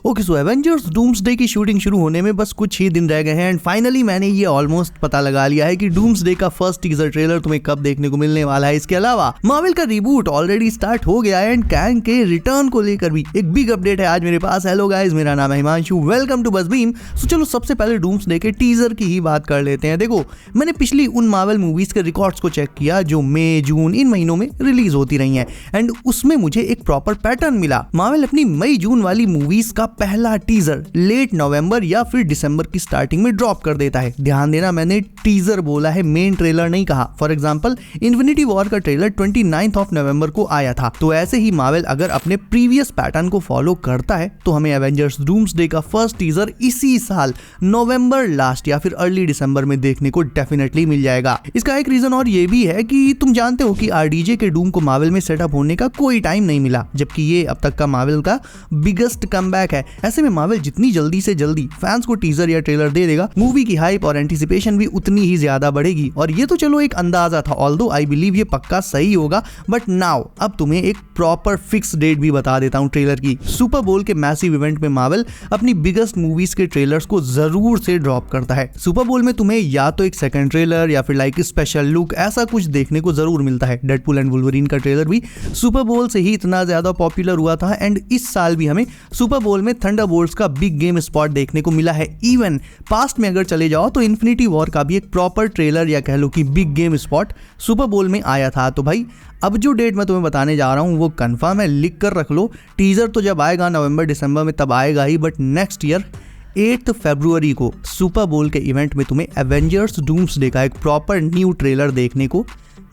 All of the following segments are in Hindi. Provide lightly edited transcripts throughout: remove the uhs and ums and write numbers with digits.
ओके सो एवेंजर्स डूम्सडे की शूटिंग शुरू होने में बस कुछ ही दिन रह गए हैं एंड फाइनली मैंने ये ऑलमोस्ट पता लगा लिया है कि डूम्सडे का फर्स्ट टीजर ट्रेलर तुम्हें कब देखने को मिलने वाला है। इसके अलावा मार्वल का रिबूट ऑलरेडी स्टार्ट हो गया है एंड कैंग के रिटर्न को लेकर भी एक बिग अपडेट है आज मेरे पास। हेलो गाइस, मेरा नाम है हिमांशु, वेलकम टू बज़बीम। सो चलो सबसे पहले डूम्सडे के टीजर की ही बात कर लेते हैं। देखो, मैंने पिछली उन मार्वल मूवीज के रिकॉर्ड्स को चेक किया जो मई जून इन महीनों में रिलीज होती रही हैं एंड उसमें मुझे एक प्रॉपर पैटर्न मिला। मार्वल अपनी मई जून वाली मूवीज का पहला टीजर लेट नवंबर या फिर दिसंबर की स्टार्टिंग में ड्रॉप कर देता है। ध्यान देना, मैंने टीजर बोला है, मेन ट्रेलर नहीं कहा। फॉर एग्जांपल इन्फिनिटी वॉर का ट्रेलर 29 ऑफ नवंबर को आया था। तो ऐसे ही मार्वल अगर अपने प्रीवियस पैटर्न को फॉलो करता है तो हमें एवेंजर्स डूम्सडे का फर्स्ट टीजर इसी साल नवंबर लास्ट या फिर अर्ली दिसंबर में देखने को डेफिनेटली मिल जाएगा। इसका एक रीजन और ये भी है कि तुम जानते हो कि आरडीजे के डूम को मार्वल में सेटअप होने का कोई टाइम नहीं मिला, जबकि ये अब तक का मार्वल का बिगेस्ट कमबैक है। ऐसे में मार्वल जितनी जल्दी से जल्दी फैंस को टीजर या ट्रेलर दे देगा, मूवी की हाइप और एंटिसिपेशन भी उतनी ही ज्यादा बढ़ेगी। और ये तो चलो एक अंदाजा था, ऑल्दो आई बिलीव ये पक्का सही होगा। बट नाउ अब तुम्हें एक प्रॉपर फिक्स डेट भी बता देता हूं ट्रेलर की। सुपर बोल के मैसिव इवेंट में मार्वल अपनी बिगेस्ट मूवीज के ट्रेलर्स को जरूर से ड्रॉप करता है। सुपर बोल में तुम्हें या तो एक सेकंड ट्रेलर या फिर लाइक स्पेशल लुक ऐसा कुछ देखने को जरूर मिलता है। डेडपूल एंड वुल्वरीन का ट्रेलर भी सुपर बोल से ही इतना ज्यादा पॉपुलर हुआ था एंड इस साल भी हमें सुपर बोल में थंडरबोल्ट्स का बिग गेम स्पॉट देखने को मिला है। इवन पास्ट में अगर चले जाओ तो इन्फिनिटी वॉर का भी एक प्रॉपर ट्रेलर या कह लो कि बिग गेम स्पॉट सुपर बोल में आया था। तो भाई अब जो डेट मैं तुम्हें बताने जा रहा हूं वो कंफर्म है, लिख कर रख लो। टीजर तो जब आएगा नवंबर दिसंबर में तब आएगा ही, बट नेक्स्ट ईयर 8 फरवरी को सुपर बोल के इवेंट में तुम्हें एवेंजर्स डूम्सडे का एक प्रॉपर न्यू ट्रेलर देखने को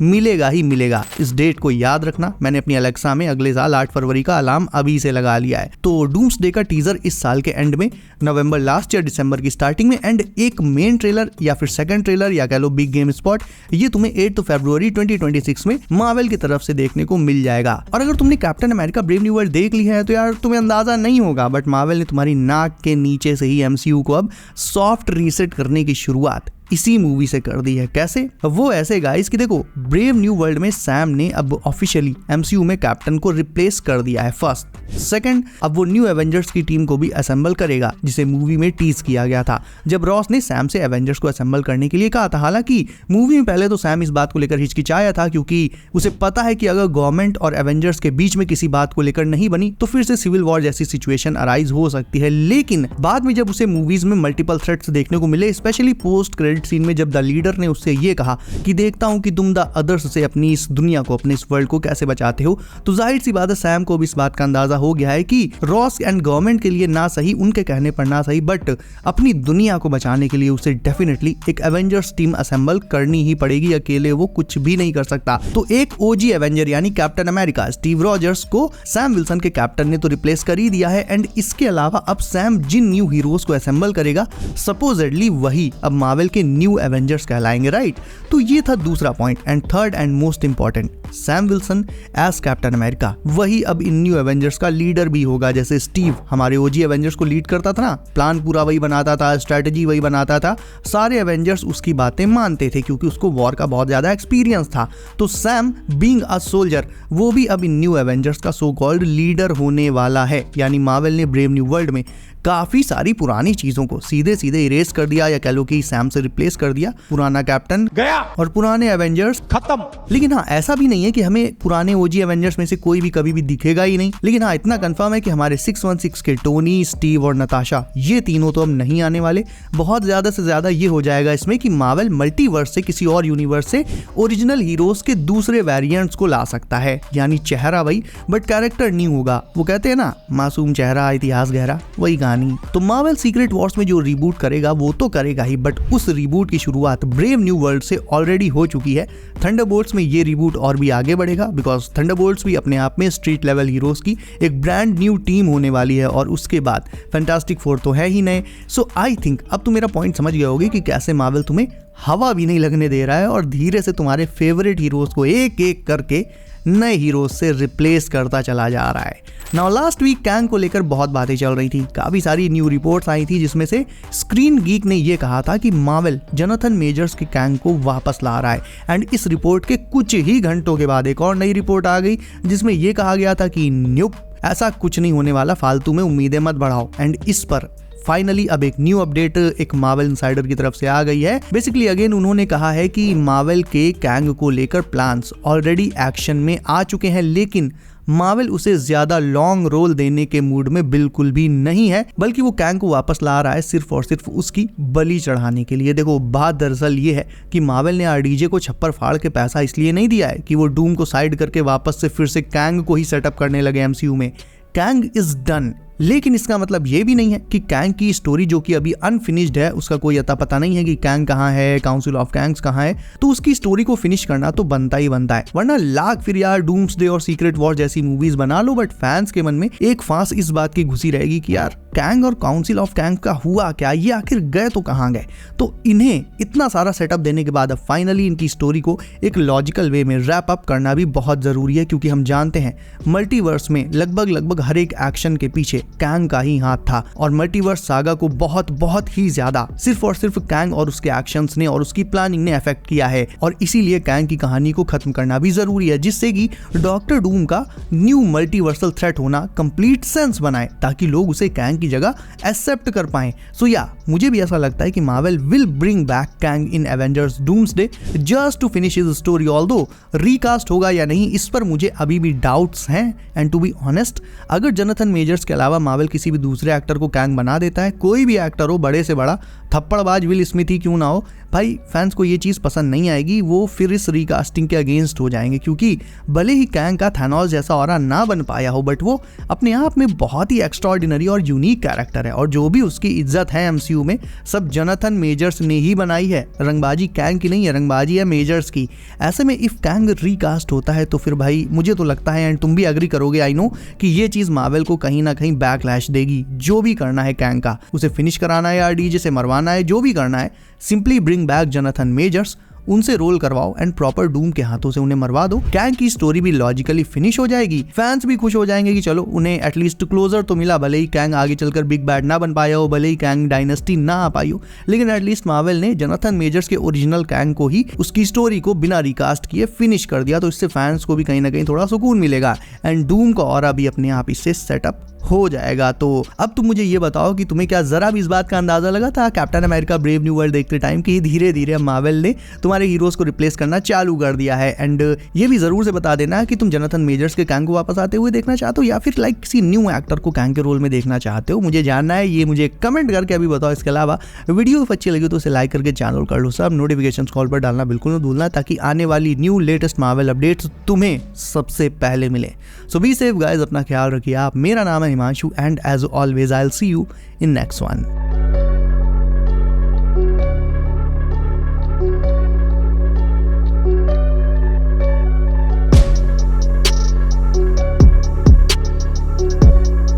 मिलेगा ही मिलेगा। इस डेट को याद रखना, मैंने अपनी अलेक्सा में अगले साल 8 फरवरी का अलार्म अभी से लगा लिया है। तो डूम्सडे का टीजर इस साल के एंड में, नवंबर लास्ट या दिसंबर की स्टार्टिंग में, एंड एक मेन ट्रेलर या फिर सेकंड ट्रेलर या कह लो बिग गेम स्पॉट, ये तुम्हें 8 फरवरी 2026 में मार्वल की तरफ से देखने को मिल जाएगा। और अगर तुमने captain America brave new world देख ली है तो यार तुम्हें अंदाजा नहीं होगा, बट मार्वल ने तुम्हारी नाक के नीचे से ही एमसीयू को अब सॉफ्ट रीसेट करने की शुरुआत इसी मूवी से कर दी है। कैसे? वो ऐसे गाइस कि देखो, ब्रेव न्यू वर्ल्ड में सैम ने अब ऑफिशियली एमसीयू में कैप्टन को रिप्लेस कर दिया है। फर्स्ट सेकंड, अब वो न्यू एवेंजर्स की टीम को भी असेंबल करेगा जिसे मूवी में टीज किया गया था जब रॉस ने सैम से एवेंजर्स को असेंबल करने के लिए कहा था। हालांकि मूवी में पहले तो सैम इस बात को लेकर हिचकिचाया था क्योंकि उसे पता है कि अगर गवर्नमेंट और एवेंजर्स के बीच में किसी बात को लेकर नहीं बनी तो फिर से सिविल वॉर जैसी सिचुएशन अराइज हो सकती है। लेकिन बाद में जब उसे मूवीज में मल्टीपल थ्रेट्स देखने को मिले, स्पेशली पोस्ट क्रेडिट सीन में जब द लीडर ने उससे ये कहा कि देखता हूं कि तुम द अदर्स से अपनी इस दुनिया को, अपने इस वर्ल्ड को कैसे बचाते हो, तो जाहिर सी बात है सैम को भी इस बात का अंदाजा हो गया है कि रॉस एंड गवर्नमेंट के लिए ना सही, उनके कहने पर ना सही, बट अपनी दुनिया को बचाने के लिए उसे डेफिनेटली एक एवेंजर्स टीम असेंबल करनी ही पड़ेगी। अकेले वो कुछ भी नहीं कर सकता। तो एक ओजी एवेंजर यानी कैप्टन अमेरिका स्टीव रॉजर्स को सैम विल्सन के कैप्टन ने तो रिप्लेस कर ही दिया है एंड इसके अलावा अब सैम जिन न्यू हीरोज को असेंबल करेगा सपोजेडली वही अब मार्वल के न्यू एवेंजर्स कहलाएंगे, राइट? तो ये था दूसरा point. And third and most important, Sam Wilson as Captain America वही अब इन न्यू एवेंजर्स का लीडर भी होगा। जैसे स्टीव हमारे ओजी एवेंजर्स को लीड करता था ना, प्लान पूरा वही बनाता था, स्ट्रेटजी वही बनाता था, सारे एवेंजर्स उसकी बातें मानते थे क्योंकि उसको वॉर का बहुत ज्यादा एक्सपीरियंस था। तो सैम बीइंग अ सोल्जर वो भी अब इन न्यू एवेंजर्स का सो कॉल्ड लीडर होने वाला है। यानी मार्वल ने ब्रेव न्यू वर्ल्ड में काफी सारी पुरानी चीजों को सीधे सीधे इरेज कर दिया या कह लो कि सैम से रिप्लेस कर दिया। पुराना कैप्टन गया और पुराने एवेंजर्स खत्म। लेकिन हाँ, ऐसा भी नहीं है कि हमें पुराने ओजी एवेंजर्स में से कोई भी कभी भी दिखेगा ही नहीं। लेकिन हाँ, इतना कंफर्म है कि हमारे 616 के टोनी, स्टीव और नताशा ये तीनों तो अब नहीं आने वाले। बहुत ज्यादा से ज्यादा ये हो जाएगा इसमें कि मार्वल मल्टीवर्स से, किसी और यूनिवर्स से ओरिजिनल हीरोज के दूसरे वेरिएंट्स को ला सकता है। यानी चेहरा वही बट कैरेक्टर न्यू होगा। वो कहते हैं ना, मासूम चेहरा इतिहास गहरा, वही कहानी। तो मार्वल सीक्रेट वॉर्स में जो रिबूट करेगा वो तो करेगा ही, बट उस रिबूट की शुरुआत ब्रेव न्यू वर्ल्ड से ऑलरेडी हो चुकी है। थंडरबोल्ट्स में ये रिबूट और भी आगे बढ़ेगा बिकॉज थंडरबोल्ट्स भी अपने आप में स्ट्रीट लेवल हीरोज की एक ब्रांड न्यू टीम होने वाली है और उसके बाद फैंटास्टिक फोर तो है ही नए। सो आई थिंक अब तुम मेरा पॉइंट समझ गए होगे कि कैसे मार्वल तुम्हें हवा भी नहीं लगने दे रहा है और धीरे से तुम्हारे फेवरेट हीरोज को एक एक करके नए हीरोज से रिप्लेस करता चला जा रहा है। नाउ लास्ट वीक कैंग को लेकर बहुत बातें चल रही थी, काफी सारी न्यू रिपोर्ट्स आई थी जिसमें से स्क्रीन गीक ने यह कहा था कि मार्वल जोनाथन मेजर्स के कैंग को वापस ला रहा है। एंड इस रिपोर्ट के कुछ ही घंटों के बाद एक और नई रिपोर्ट आ गई जिसमें यह कहा गया था कि न्यूप ऐसा कुछ नहीं होने वाला, फालतू में उम्मीदें मत बढ़ाओ। एंड इस पर फाइनली अब एक न्यू अपडेट एक मार्वल इनसाइडर की तरफ से आ गई है। बेसिकली अगेन उन्होंने कहा है कि मार्वल के कैंग को लेकर प्लान्स ऑलरेडी एक्शन में आ चुके हैं, लेकिन मार्वल उसे ज्यादा लॉन्ग रोल देने के मूड में बिल्कुल भी नहीं है, बल्कि वो कैंग को वापस ला रहा है सिर्फ और सिर्फ उसकी बलि चढ़ाने के लिए। देखो बात दरअसल ये है कि मार्वल ने आरडीजे को छप्पर फाड़ के पैसा इसलिए नहीं दिया है कि वो डूम को साइड करके वापस से फिर से कैंग को ही सेटअप करने लगे एमसीयू में। कैंग इज डन, लेकिन इसका मतलब ये भी नहीं है कि कैंग की स्टोरी जो कि अभी अनफिनिश्ड है, उसका कोई अता पता नहीं है कि कैंग कहाँ है, काउंसिल ऑफ कैंग्स कहाँ है, तो उसकी स्टोरी को फिनिश करना तो बनता ही बनता है। वरना लाख फिर यार डूम्सडे और सीक्रेट वॉर जैसी मूवीज बना लो, बट फैंस के मन में एक फांस इस बात की घुसी रहेगी कि यार कैंग और काउंसिल ऑफ कैंग का हुआ क्या, ये आखिर गए तो कहाँ गए। तो इन्हें इतना सारा सेटअप देने के बाद अब फाइनली इनकी स्टोरी को एक लॉजिकल वे में रैप अप करना भी बहुत जरूरी है, क्योंकि हम जानते हैं मल्टीवर्स में लगभग हर एक एक्शन के पीछे कैंग का ही हाथ था, और मल्टीवर्स सागा को बहुत ही ज्यादा सिर्फ और सिर्फ कैंग और उसके एक्शंस ने और उसकी प्लानिंग ने अफेक्ट किया है। और इसीलिए कैंग की कहानी को खत्म करना भी जरूरी है, जिससे कि डॉक्टर डूम का न्यू मल्टीवर्सल थ्रेट होना कंप्लीट सेंस बनाए, ताकि लोग उसे कैंग की जगह एक्सेप्ट कर पाएं। सो या मुझे भी ऐसा लगता है कि Marvel will bring back Kang in Avengers Doomsday just to finish his story. Although recast होगा या नहीं इस पर मुझे अभी भी डाउट्स हैं। एंड टू बी ऑनेस्ट, अगर जोनाथन मेजर्स के अलावा मार्वल किसी भी दूसरे एक्टर को कैंग बना देता है, कोई भी एक्टर हो, बड़े से बड़ा, थप्पड़बाज विल स्मिथ ही क्यों ना हो, भाई फैंस को ये चीज़ पसंद नहीं आएगी। वो फिर इस रिकास्टिंग के अगेंस्ट हो जाएंगे, क्योंकि भले ही कैंग का थैनोस जैसा ऑरा ना बन पाया हो, बट वो अपने आप में बहुत ही एक्स्ट्राऑर्डिनरी और यूनिक कैरेक्टर है, और जो भी उसकी इज्जत है एमसीयू में सब जोनाथन मेजर्स ने ही बनाई है। रंगबाजी कैंग की नहीं है, रंगबाजी है मेजर्स की। ऐसे में इफ कैंग रिकास्ट होता है तो फिर भाई मुझे तो लगता है, एंड तुम भी एग्री करोगे आई नो, कि ये चीज़ मार्वल को कहीं ना कहीं बैकलैश देगी। जो भी करना है कैंग का, उसे फिनिश कराना है, आरडीजे से मरवाना है, जो भी करना है, simply bring back Jonathan measures, उनसे रोल करवाओ एंड प्रॉपर डूम के हाथों से उन्हें मरवा दो। कैंग की स्टोरी भी लॉजिकली फिनिश हो जाएगी, फैंस भी खुश हो जाएंगे कि चलो उन्हें एटलीस्ट क्लोजर तो मिला। भले ही कैंग आगे चलकर बिग बैड ना बन पाया हो, भले ही कैंग डायनेस्टी ना आ पाई हो, लेकिन एटलीस्ट मार्वल ने जोनाथन मेजर्स के ओरिजिनल कैंग को ही उसकी स्टोरी को बिना रिकास्ट किए फिनिश कर दिया। तो इससे फैंस को भी कहीं ना कहीं थोड़ा सुकून मिलेगा, एंड डूम का ऑरा भी अपने आप इससे सेटअप हो जाएगा। तो अब तुम मुझे ये बताओ कि तुम्हें क्या जरा भी इस बात का अंदाजा लगा था captain America brave new world देखते टाइम कि धीरे धीरे मार्वल ने तुम्हारे हीरोज को रिप्लेस करना चालू कर दिया है। एंड ये भी जरूर से बता देना कि तुम जोनाथन मेजर्स के कैंग को वापस आते हुए देखना चाहते हो, या फिर लाइक किसी न्यू एक्टर को कैंग के रोल में देखना चाहते हो। मुझे जानना है, ये मुझे कमेंट करके अभी बताओ। इसके अलावा वीडियो अच्छी लगी तो उसे लाइक करके चैनल कर लो, सब नोटिफिकेशन कॉल पर डालना बिल्कुल न भूलना, ताकि आने वाली न्यू लेटेस्ट मार्वल अपडेट्स तुम्हें सबसे पहले मिले। सो बी सेफ गाइस, अपना ख्याल रखिए आप। मेरा नाम है Himanshu, and as always I'll see you in next one.